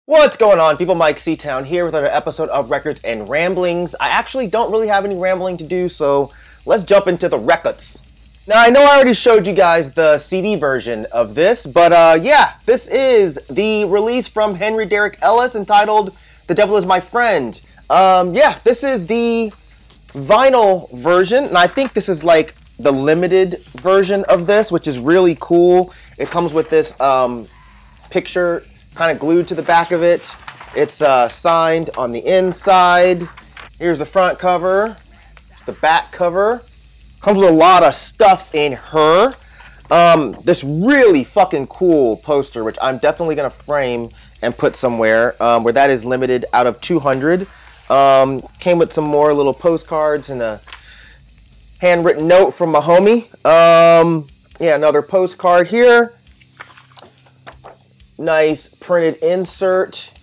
What's going on, people? Myke C-Town here with another episode of Records and Ramblings. I actually don't really have any rambling to do, so let's jump into the records. Now, I know I already showed you guys the CD version of this, but yeah, this is the release from Henry Derek Elis entitled The Devil Is My Friend. Yeah, this is the vinyl version, and I think this is like the limited version of this, which is really cool. It comes with this picture kind of glued to the back of it. It's signed on the inside. Here's the front cover, the back cover. Comes with a lot of stuff in her. This really fucking cool poster, which I'm definitely gonna frame and put somewhere, where that is limited out of 200. Came with some more little postcards and a handwritten note from my homie. Yeah, another postcard here. Nice printed insert,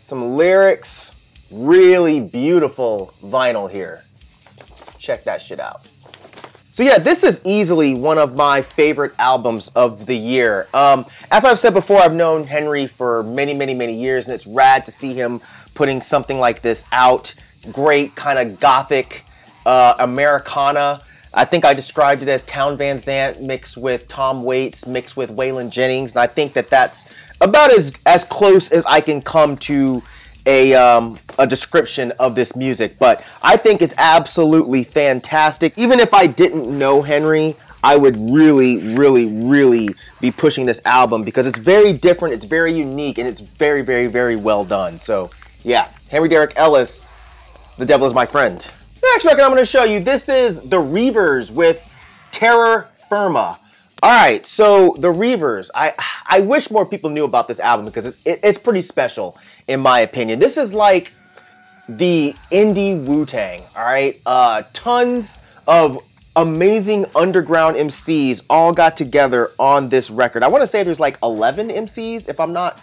some lyrics, really beautiful vinyl here. Check that shit out. So yeah, this is easily one of my favorite albums of the year. As I've said before, I've known Henry for many years, and it's rad to see him putting something like this out. Great kind of gothic Americana. I think I described it as Town Van Zandt mixed with Tom Waits, mixed with Waylon Jennings, and I think that that's about as close as I can come to a description of this music. But I think it's absolutely fantastic. Even if I didn't know Henry, I would really be pushing this album because it's very different, it's very unique, and it's very well done. So yeah, Henry Derek Elis, The Devil Is My Friend. Next record I'm going to show you, this is the Reavers with Terror Firma. Alright, so the Reavers, I wish more people knew about this album because it's pretty special in my opinion. This is like the indie Wu-Tang, alright? Tons of amazing underground MCs all got together on this record. I want to say there's like 11 MCs if I'm not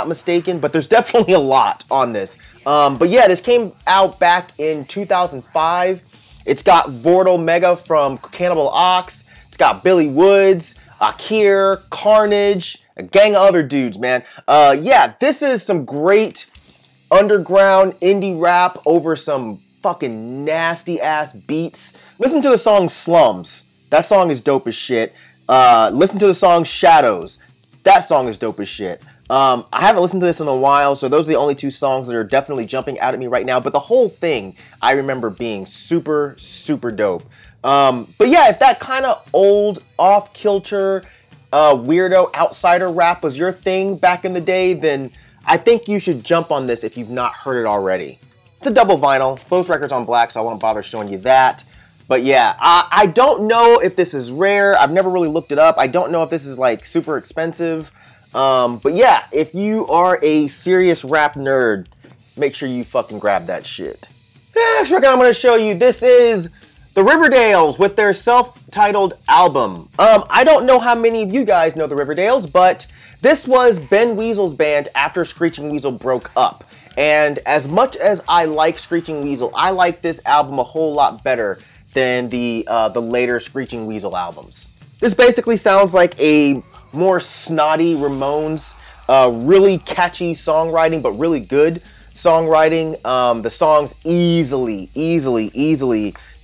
mistaken, but there's definitely a lot on this. But yeah, this came out back in 2005. It's got Vortal Mega from Cannibal Ox. It's got Billy Woods, Akir, Carnage, a gang of other dudes, man. Yeah, this is some great underground indie rap over some fucking nasty ass beats. Listen to the song Slums. That song is dope as shit. Listen to the song Shadows. That song is dope as shit. I haven't listened to this in a while, so those are the only two songs that are definitely jumping out at me right now. But the whole thing, I remember being super dope. But yeah, if that kind of old, off-kilter, weirdo, outsider rap was your thing back in the day, then I think you should jump on this if you've not heard it already. It's a double vinyl, both records on black, so I won't bother showing you that. But yeah, I don't know if this is rare. I've never really looked it up. I don't know if this is like super expensive. But yeah, if you are a serious rap nerd, make sure you fucking grab that shit. Next record I'm going to show you, this is the Riverdales with their self-titled album. I don't know how many of you guys know the Riverdales, but this was Ben Weasel's band after Screeching Weasel broke up. And as much as I like Screeching Weasel, I like this album a whole lot better than the later Screeching Weasel albums. This basically sounds like a more snotty Ramones, really catchy songwriting, but really good songwriting. The songs easily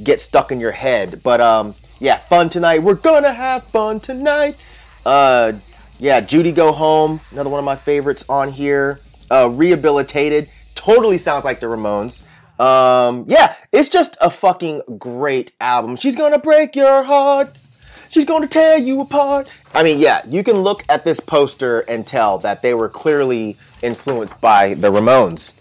get stuck in your head. But yeah, Fun Tonight, we're gonna have fun tonight. Yeah, Judy Go Home, another one of my favorites on here. Rehabilitated, totally sounds like the Ramones. Yeah, it's just a fucking great album. She's gonna break your heart. She's going to tear you apart. I mean, yeah, you can look at this poster and tell that they were clearly influenced by the Ramones.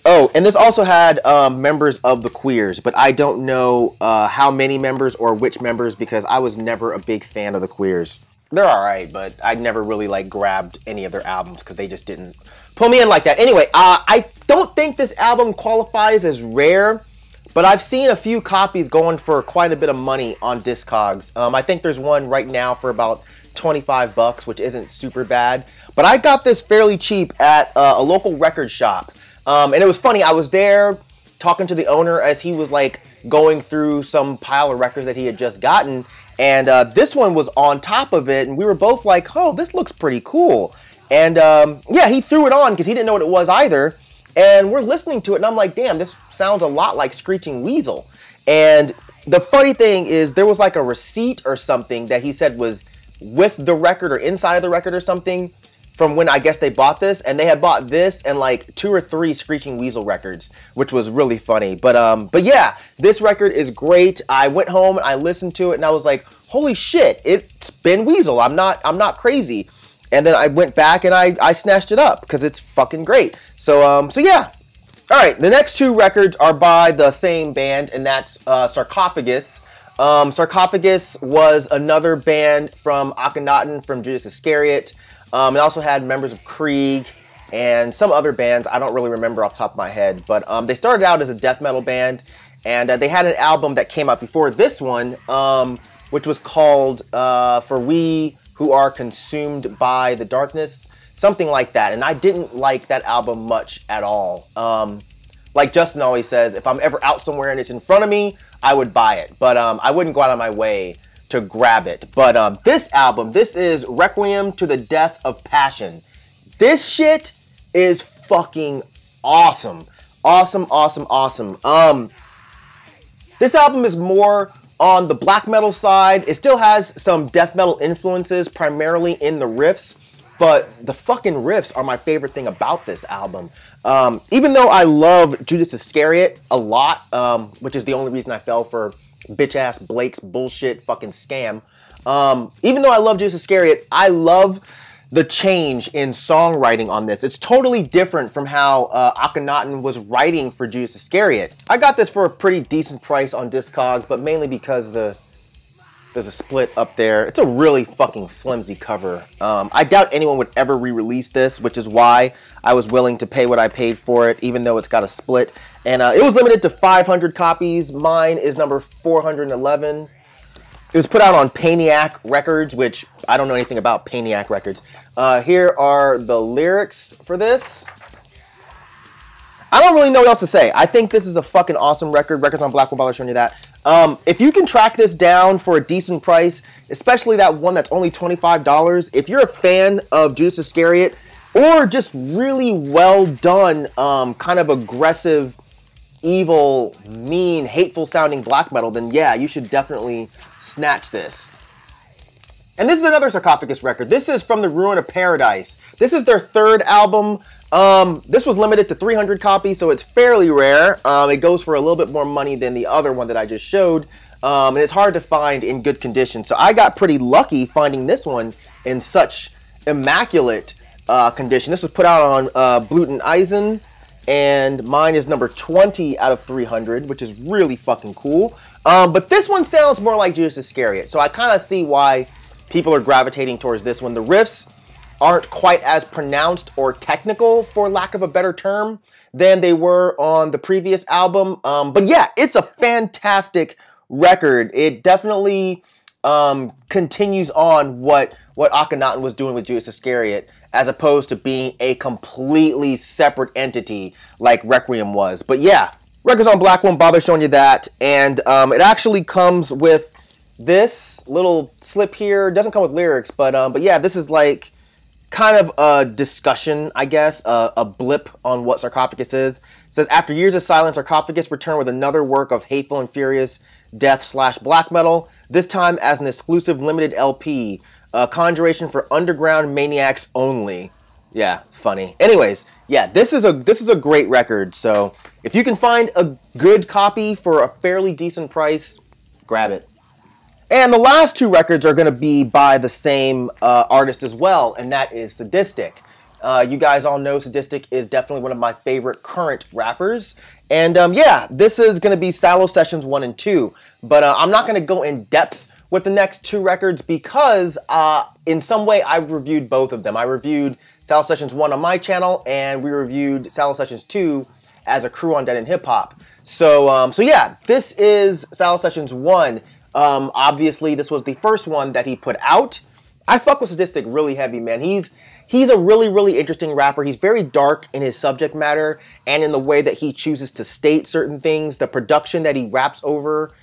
Oh, and this also had members of the Queers, but I don't know how many members or which members because I was never a big fan of the Queers. They're alright, but I never really like grabbed any of their albums because they just didn't pull me in like that. Anyway, I don't think this album qualifies as rare, but I've seen a few copies going for quite a bit of money on Discogs. I think there's one right now for about 25 bucks, which isn't super bad. But I got this fairly cheap at a local record shop. And it was funny, I was there talking to the owner as he was like going through some pile of records that he had just gotten. And this one was on top of it, and we were both like, oh, this looks pretty cool. And yeah, he threw it on because he didn't know what it was either. And we're listening to it, and I'm like, damn, this sounds a lot like Screeching Weasel. And the funny thing is, there was like a receipt or something that he said was with the record or inside of the record or something from when I guess they bought this. And they had bought this and like 2 or 3 Screeching Weasel records, which was really funny. But yeah, this record is great. I went home and I listened to it, and I was like, holy shit, it's been Weasel. I'm not crazy. And then I went back and I snatched it up because it's fucking great. So yeah. All right, the next 2 records are by the same band, and that's Sarcophagus. Sarcophagus was another band from Akhenaten from Judas Iscariot. It also had members of Krieg and some other bands. I don't really remember off the top of my head, but they started out as a death metal band, and they had an album that came out before this one, which was called For We Who Are Consumed by the Darkness, something like that. And I didn't like that album much at all. Like Justin always says, if I'm ever out somewhere and it's in front of me, I would buy it. But I wouldn't go out of my way to grab it. But this album, this is Requiem to the Death of Passion. This shit is fucking awesome. Awesome, awesome, awesome. This album is more on the black metal side. It still has some death metal influences, primarily in the riffs, but the fucking riffs are my favorite thing about this album. Even though I love Judas Iscariot a lot, which is the only reason I fell for bitch-ass Blake's bullshit fucking scam. Even though I love Judas Iscariot, I love the change in songwriting on this. It's totally different from how Akhenaten was writing for Judas Iscariot. I got this for a pretty decent price on Discogs, but mainly because there's a split up there. It's a really fucking flimsy cover. I doubt anyone would ever re-release this, which is why I was willing to pay what I paid for it, even though it's got a split. And it was limited to 500 copies. Mine is number 411. It was put out on Paniac Records, which I don't know anything about Paniac Records. Here are the lyrics for this. I don't really know what else to say. I think this is a fucking awesome record. Records on Black won't bother showing you that. If you can track this down for a decent price, especially that one that's only $25, if you're a fan of Judas Iscariot, or just really well done, kind of aggressive, evil, mean, hateful sounding black metal, then yeah, you should definitely snatch this. And this is another Sarcophagus record. This is From the Ruin of Paradise. This is their 3rd album. This was limited to 300 copies, so it's fairly rare. It goes for a little bit more money than the other one that I just showed. And it's hard to find in good condition. So I got pretty lucky finding this one in such immaculate condition. This was put out on Bluten Eisen, and mine is number 20 out of 300, which is really fucking cool. But this one sounds more like Judas Iscariot, so I kind of see why people are gravitating towards this one. The riffs aren't quite as pronounced or technical, for lack of a better term, than they were on the previous album. But yeah, it's a fantastic record. It definitely continues on what Akhenaten was doing with Judas Iscariot, as opposed to being a completely separate entity like Requiem was. But yeah, Records on Black won't bother showing you that. And it actually comes with this little slip here. It doesn't come with lyrics, but yeah, this is like kind of a discussion, I guess, a blip on what Sarcophagus is. It says, after years of silence, Sarcophagus returned with another work of hateful and furious death/black metal, this time as an exclusive limited LP, a conjuration for underground maniacs only. Yeah, it's funny. Anyways, yeah, this is a great record. So if you can find a good copy for a fairly decent price, grab it. And the last 2 records are going to be by the same artist as well, and that is Sadistik. You guys all know Sadistik is definitely one of my favorite current rappers. And yeah, this is going to be Salo Sessions 1 and 2. But I'm not going to go in depth with the next 2 records because in some way I've reviewed both of them. I reviewed Salo Sessions 1 on my channel, and we reviewed Salo Sessions 2 as a crew on Dead End Hip Hop. So yeah, this is Salo Sessions 1. Obviously, this was the first one that he put out. I fuck with Sadistik really heavy, man. He's a really, really interesting rapper. He's very dark in his subject matter and in the way that he chooses to state certain things. The production that he raps over,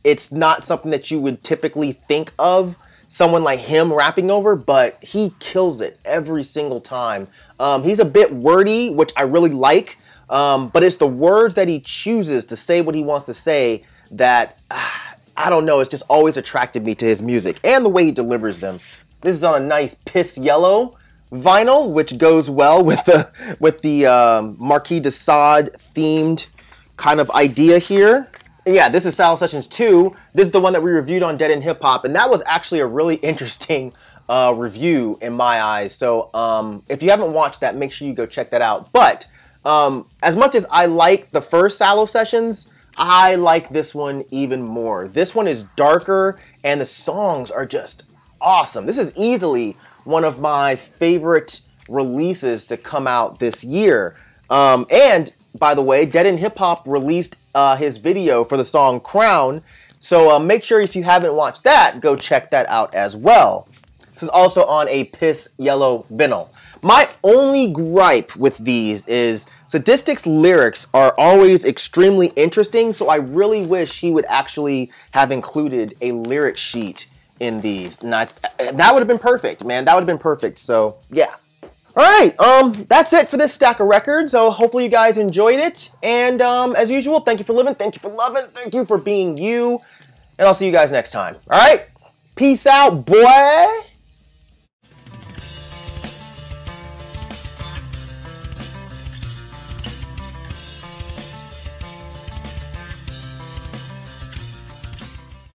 it's not something that you would typically think of someone like him rapping over, but he kills it every single time. He's a bit wordy, which I really like, but it's the words that he chooses to say what he wants to say that, I don't know, it's just always attracted me to his music and the way he delivers them. This is on a nice piss yellow vinyl, which goes well with the Marquis de Sade themed kind of idea here. Yeah, this is Sal Sessions 2. This is the one that we reviewed on Dead End Hip Hop, and that was actually a really interesting review in my eyes. So if you haven't watched that, make sure you go check that out. But as much as I like the first Salo Sessions, I like this one even more. This one is darker, and the songs are just awesome. This is easily one of my favorite releases to come out this year. And by the way, Dead End Hip Hop released his video for the song Crown. So make sure if you haven't watched that, go check that out as well. This is also on a piss yellow vinyl. My only gripe with these is Sadistik's lyrics are always extremely interesting, so I really wish he would actually have included a lyric sheet in these. And that would have been perfect, man. That would have been perfect. So, yeah. All right, that's it for this stack of records. So hopefully you guys enjoyed it. And as usual, thank you for living, thank you for loving, thank you for being you. And I'll see you guys next time. All right? Peace out, boy.